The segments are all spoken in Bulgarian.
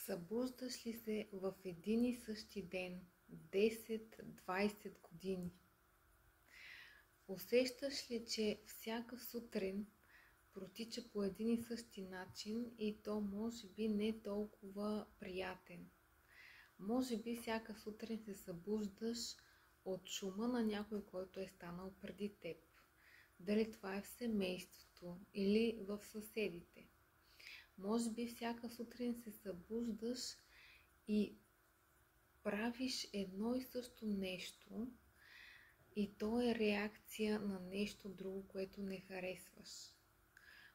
Събуждаш ли се в един и същи ден 10-20 години? Усещаш ли, че всяка сутрин протича по един и същи начин и то може би не толкова приятен? Може би всяка сутрин се събуждаш от шума на някой, който е станал преди теб. Дали това е в семейството или в съседите. Може би всяка сутрин се събуждаш и правиш едно и също нещо и то е реакция на нещо друго, което не харесваш.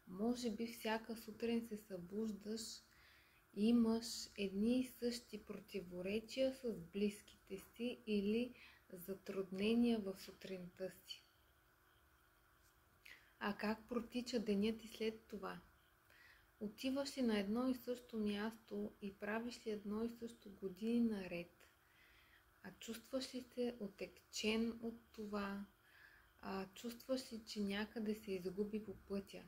Може би всяка сутрин се събуждаш и имаш едни и същи противоречия с близките си или затруднения в сутринта си. А как протича денят ти след това? Отиваш ли на едно и също място и правиш ли едно и също години наред? А чувстваш ли се отекчен от това? Чувстваш ли, че някъде се изгуби по пътя?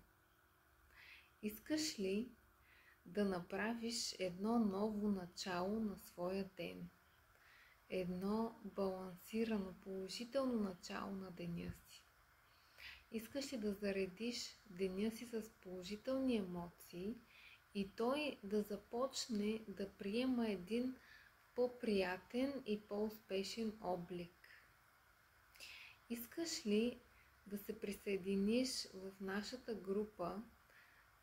Искаш ли да направиш едно ново начало на своя ден? Едно балансирано, положително начало на деня си? Искаш ли да заредиш деня си с положителни емоции и той да започне да приема един по-приятен и по-успешен облик? Искаш ли да се присъединиш в нашата група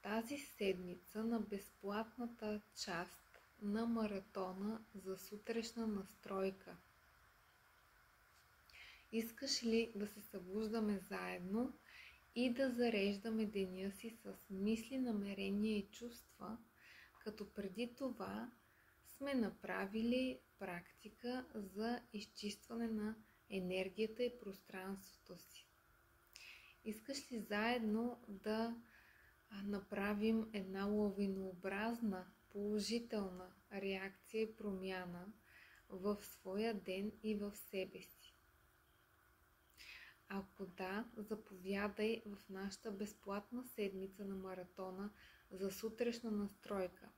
тази седмица на безплатната част на маратона за сутрешна настройка? Искаш ли да се събуждаме заедно и да зареждаме деня си с мисли, намерения и чувства, като преди това сме направили практика за изчистване на енергията и пространството си? Искаш ли заедно да направим една лавинообразна, положителна реакция и промяна в своя ден и в себе си? Ако да, заповядай в нашата безплатна седмица на маратона за сутрешна настройка.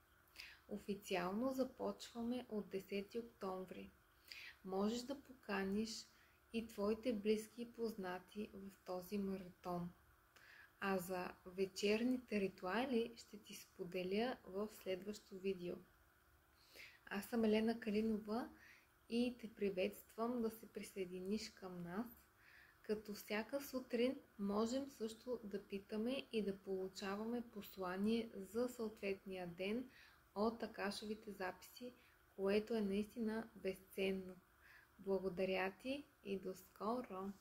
Официално започваме от 10 октомври. Можеш да поканиш и твоите близки и познати в този маратон. А за вечерните ритуали ще ти споделя в следващо видео. Аз съм Елена Калинова и те приветствам да се присъединиш към нас, като всяка сутрин можем също да питаме и да получаваме послание за съответния ден от акашовите записи, което е наистина безценно. Благодаря ти и до скоро!